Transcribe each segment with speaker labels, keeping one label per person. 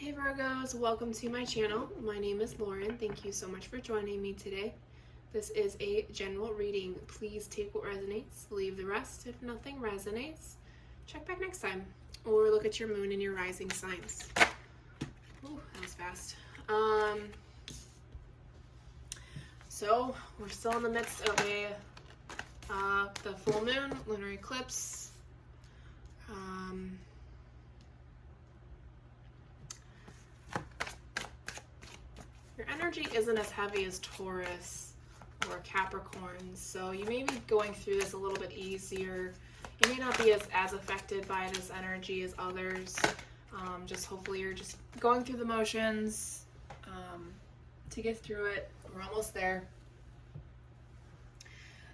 Speaker 1: Hey Virgos, welcome to my channel. My name is Lauren. Thank you so much for joining me today. This is a general reading. Please take what resonates, leave the rest if nothing resonates. Check back next time or look at your moon and your rising signs. Ooh, that was fast. So we're still in the midst of the full moon, lunar eclipse. Your energy isn't as heavy as Taurus or Capricorn, so you may be going through this a little bit easier. You may not be as affected by this energy as others. Just hopefully you're just going through the motions to get through it. We're almost there.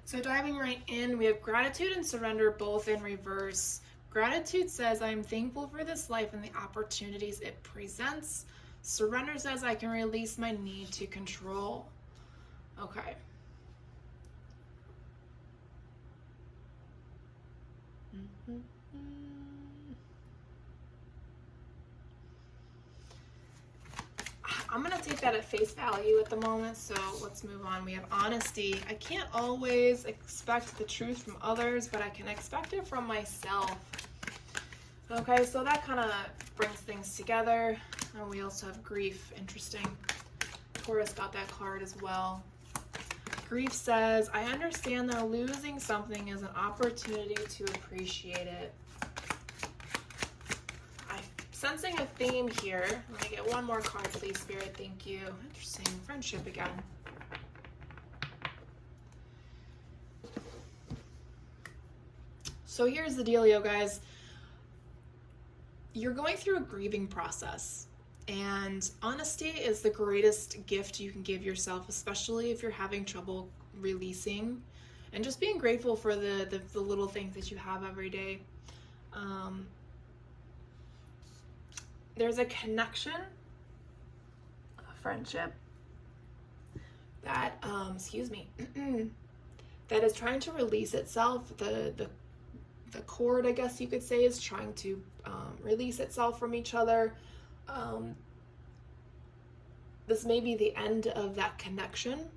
Speaker 1: So diving right in, we have gratitude and surrender both in reverse. Gratitude says, I'm thankful for this life and the opportunities it presents. Surrender says, I can release my need to control. Okay. I'm going to take that at face value at the moment, so let's move on. We have honesty. I can't always expect the truth from others, but I can expect it from myself. Okay, so that kind of brings things together. And we also have grief. Interesting. Taurus got that card as well. Grief says, I understand that losing something is an opportunity to appreciate it. I'm sensing a theme here. Let me get one more card, please, Spirit. Thank you. Interesting. Friendship again. So here's the dealio, guys. You're going through a grieving process. And honesty is the greatest gift you can give yourself, especially if you're having trouble releasing, and just being grateful for the little things that you have every day. There's a connection, a friendship that, that is trying to release itself. The cord, I guess you could say, is trying to release itself from each other. This may be the end of that connection.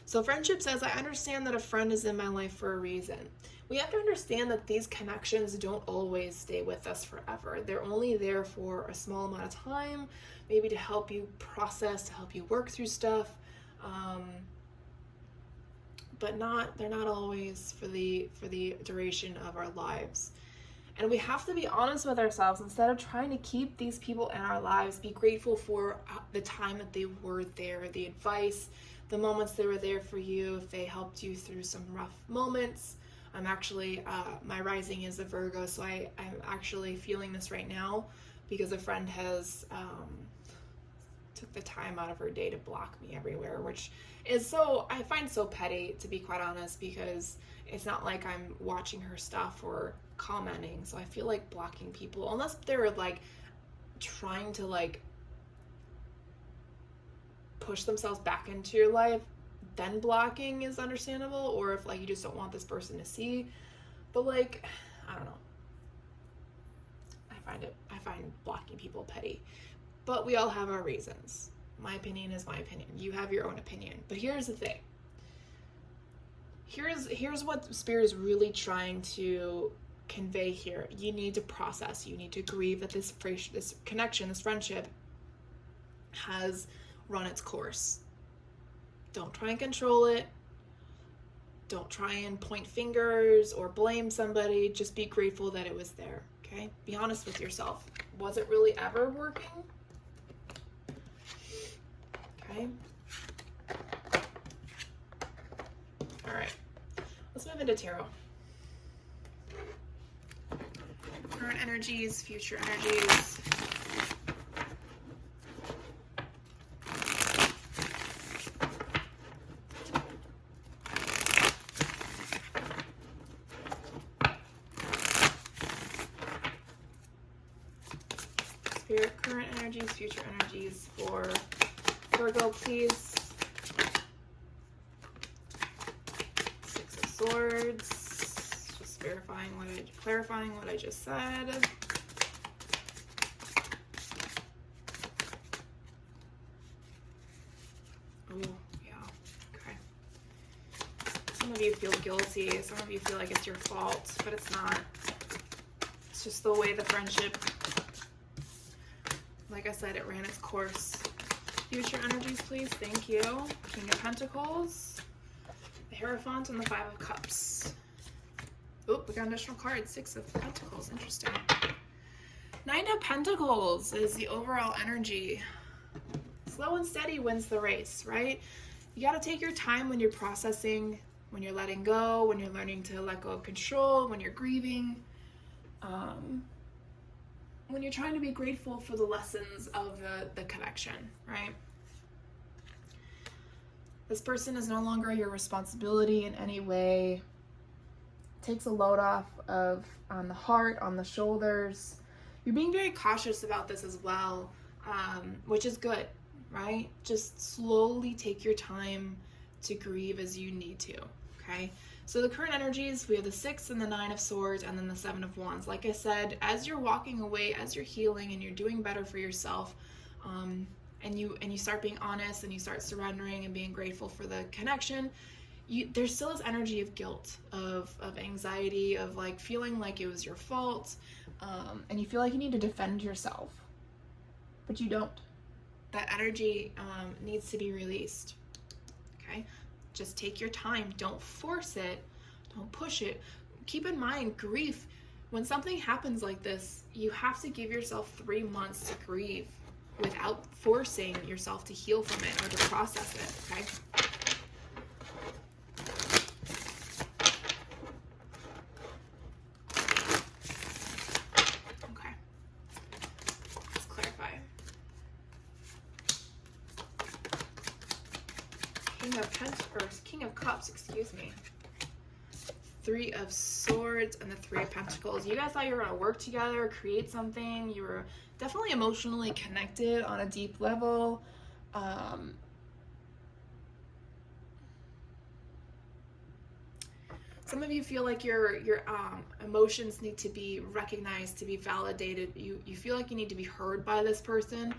Speaker 1: So friendship says, I understand that a friend is in my life for a reason. We have to understand that these connections don't always stay with us forever. They're only there for a small amount of time, maybe to help you process, to help you work through stuff. But they're not always for the duration of our lives. And we have to be honest with ourselves. Instead of trying to keep these people in our lives, be grateful for the time that they were there, the advice, the moments they were there for you, if they helped you through some rough moments. I'm actually, my rising is a Virgo, so I'm actually feeling this right now because a friend has took the time out of her day to block me everywhere, which is I find so petty, to be quite honest, because it's not like I'm watching her stuff or commenting. So I feel like blocking people, unless they're like trying to like push themselves back into your life, then blocking is understandable. Or if like you just don't want this person to see. But like, I don't know. I find blocking people petty. But we all have our reasons. My opinion is my opinion. You have your own opinion. But here's the thing. Here's what Spirit is really trying to convey here. You need to process. You need to grieve that this connection, this friendship has run its course. Don't try and control it. Don't try and point fingers or blame somebody. Just be grateful that it was there. Okay? Be honest with yourself. Was it really ever working? Okay. All right. Let's move into tarot. Current energies, future energies. Spirit, current energies, future energies for Virgo, please. Six of Swords. Just clarifying what I just said. you feel guilty. Some of you feel like it's your fault, but it's not. It's just the way the friendship, like I said, it ran its course. Future energies, please. Thank you. King of Pentacles, the Hierophant, and the Five of Cups. Oh, we got an additional card. Six of Pentacles. Interesting. Nine of Pentacles is the overall energy. Slow and steady wins the race, right? You got to take your time when you're processing, when you're letting go, when you're learning to let go of control, when you're grieving, when you're trying to be grateful for the lessons of the connection, right? This person is no longer your responsibility in any way. Takes a load off on the heart, on the shoulders. You're being very cautious about this as well, which is good, right? Just slowly take your time to grieve as you need to, okay? So the current energies, we have the 6 and the 9 of Swords, and then the 7 of Wands. Like I said, as you're walking away, as you're healing and you're doing better for yourself, and you start being honest and you start surrendering and being grateful for the connection, there's still this energy of guilt, of anxiety, of like feeling like it was your fault, and you feel like you need to defend yourself, but you don't. That energy needs to be released, okay? Just take your time. Don't force it. Don't push it. Keep in mind, grief, when something happens like this, you have to give yourself 3 months to grieve without forcing yourself to heal from it or to process it, okay? Okay. Let's clarify. King of Cups, excuse me. 3 of Swords and the 3 of Pentacles. You guys thought you were going to work together, create something. You were definitely emotionally connected on a deep level. Some of you feel like your emotions need to be recognized, to be validated. You feel like you need to be heard by this person.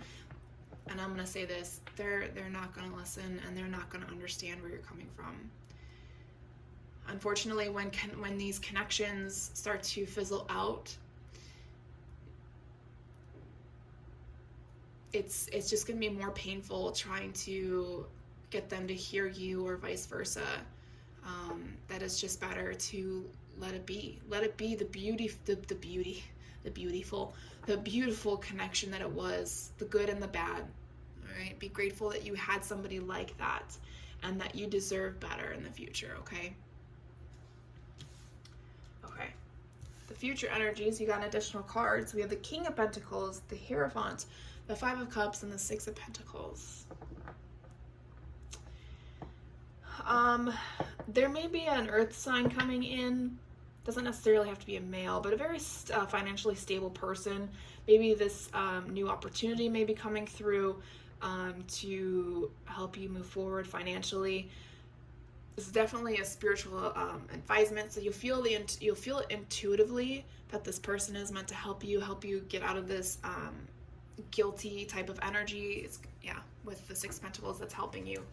Speaker 1: And I'm going to say this, they're not going to listen, and they're not going to understand where you're coming from. Unfortunately, when these connections start to fizzle out, it's just going to be more painful trying to get them to hear you or vice versa. That is just better to let it be. Let it be the beautiful connection that it was, the good and the bad. All right, be grateful that you had somebody like that, and that you deserve better in the future. Okay. Okay. The future energies. You got additional cards. We have the King of Pentacles, the Hierophant, the 5 of Cups, and the 6 of Pentacles. There may be an earth sign coming in. Doesn't necessarily have to be a male, but a very financially stable person. Maybe this new opportunity may be coming through to help you move forward financially. This is definitely a spiritual advisement. So you'll feel it intuitively that this person is meant to help you get out of this guilty type of energy. With the 6 of Pentacles, that's helping you.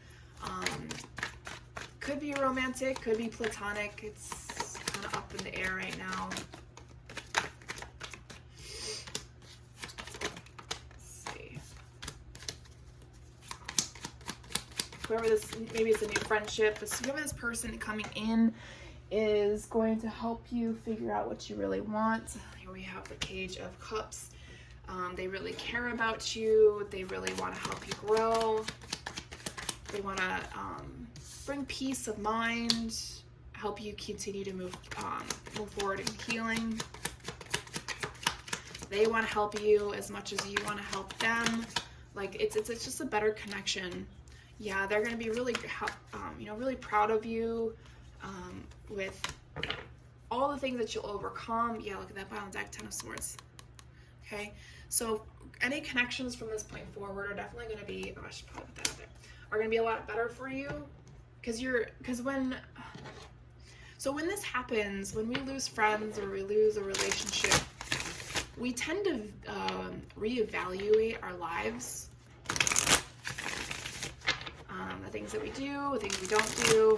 Speaker 1: Could be romantic, could be platonic. It's kind of up in the air right now. Let's see. Whoever this, maybe it's a new friendship. Whoever this person coming in is going to help you figure out what you really want. Here we have the Page of Cups. They really care about you. They really want to help you grow. They want to bring peace of mind, help you continue to move forward in healing. They want to help you as much as you want to help them. Like it's just a better connection. Yeah, they're going to be really really proud of you with all the things that you'll overcome. Yeah, look at that bottom deck, 10 of Swords. Okay, so any connections from this point forward are definitely going to be, I should probably put that out there, are going to be a lot better for you. When this happens, when we lose friends or we lose a relationship, we tend to reevaluate our lives, the things that we do, the things we don't do.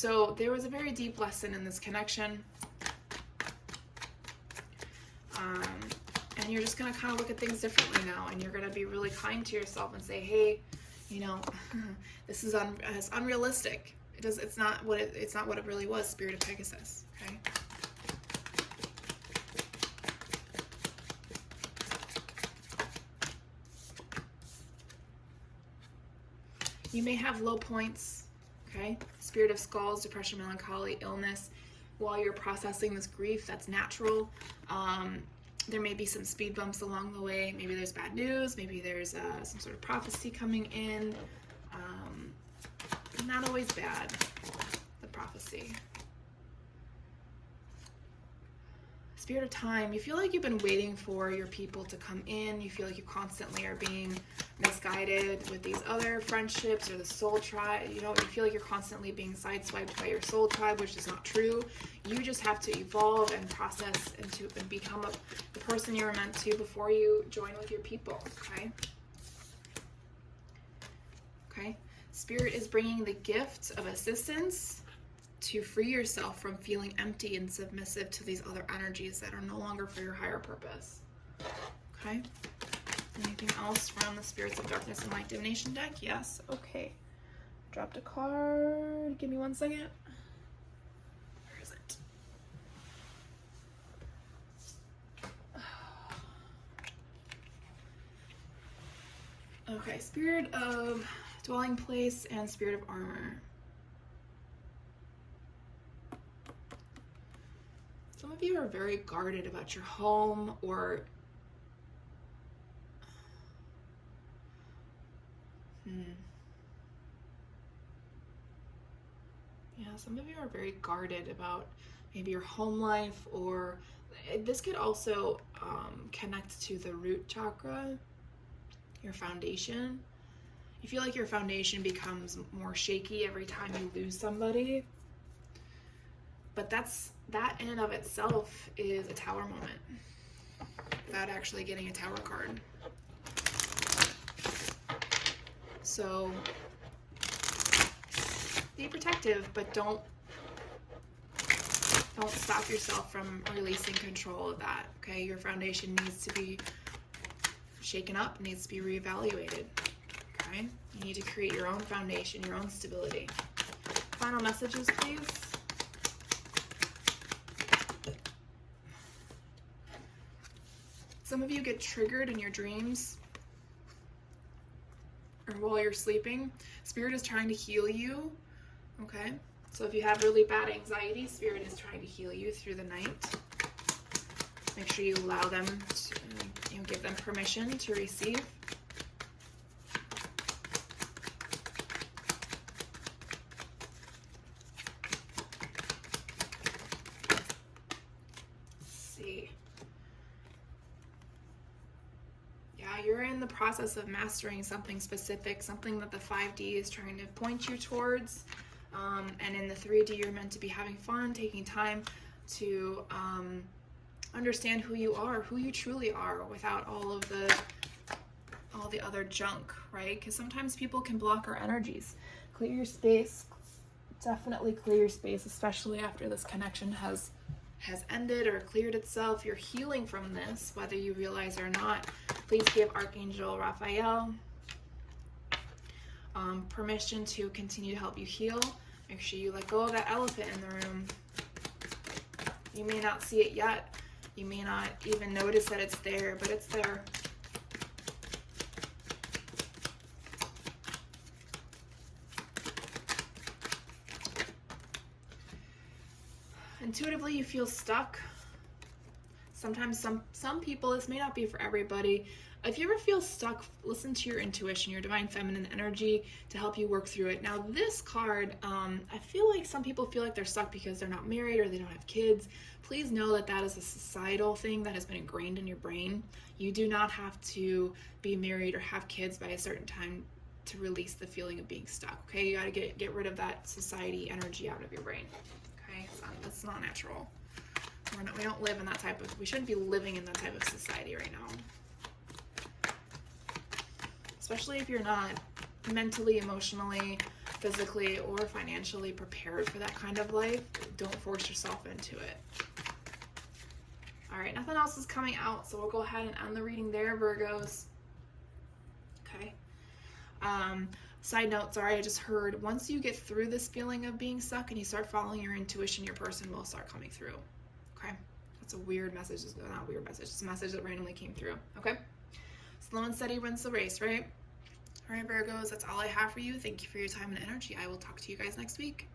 Speaker 1: So there was a very deep lesson in this connection. And you're just going to kind of look at things differently now, and you're going to be really kind to yourself and say, hey, you know, this is it's unrealistic. It's not what it really was, Spirit of Pegasus, okay? You may have low points, okay? Spirit of Skulls, depression, melancholy, illness. While you're processing this grief, that's natural. There may be some speed bumps along the way. Maybe there's bad news. Maybe there's some sort of prophecy coming in. Not always bad, the prophecy. Spirit of Time, you feel like you've been waiting for your people to come in. You feel like you constantly are being misguided with these other friendships or the soul tribe. You know, you feel like you're constantly being sideswiped by your soul tribe, which is not true. You just have to evolve and process and become the person you were meant to before you join with your people, okay? Okay? Spirit is bringing the gift of assistance to free yourself from feeling empty and submissive to these other energies that are no longer for your higher purpose. Okay? Anything else from the Spirits of Darkness and Light Divination deck? Yes. Okay. Dropped a card. Give me 1 second. Where is it? Okay. Spirit of Dwelling Place and Spirit of Armor. Some of you are very guarded about your home, or some of you are very guarded about maybe your home life, or this could also connect to the root chakra, your foundation. You feel like your foundation becomes more shaky every time you lose somebody. But that in and of itself is a Tower moment, without actually getting a Tower card. So be protective, but don't stop yourself from releasing control of that, okay? Your foundation needs to be shaken up, needs to be reevaluated, okay? You need to create your own foundation, your own stability. Final messages, please. Some of you get triggered in your dreams or while you're sleeping. Spirit is trying to heal you, okay? So if you have really bad anxiety, Spirit is trying to heal you through the night. Make sure you allow them to, give them permission to receive. You're in the process of mastering something specific, something that the 5D is trying to point you towards. And in the 3D, you're meant to be having fun, taking time to understand who you are, who you truly are, without all the other junk, right? Because sometimes people can block our energies. Clear your space. Definitely clear your space, especially after this connection has ended or cleared itself. You're healing from this, whether you realize or not. Please give Archangel Raphael permission to continue to help you heal. Make sure you let go of that elephant in the room. You may not see it yet. You may not even notice that it's there, but it's there. Intuitively, you feel stuck. Sometimes some people, this may not be for everybody. If you ever feel stuck, listen to your intuition, your divine feminine energy to help you work through it. Now this card, I feel like some people feel like they're stuck because they're not married or they don't have kids. Please know that that is a societal thing that has been ingrained in your brain. You do not have to be married or have kids by a certain time to release the feeling of being stuck, okay? You gotta get rid of that society energy out of your brain, okay? That's not natural. We don't live in that type of, we shouldn't be living in that type of society right now. Especially if you're not mentally, emotionally, physically or financially prepared for that kind of life, don't force yourself into it. All right, nothing else is coming out, so we'll go ahead and end the reading there, Virgos. Okay. Side note, sorry, I just heard, once you get through this feeling of being stuck and you start following your intuition, your person will start coming through. Okay. That's a weird message. Not a weird message. It's a message that randomly came through. Okay. Slow and steady wins the race, right? All right, Virgos, that's all I have for you. Thank you for your time and energy. I will talk to you guys next week.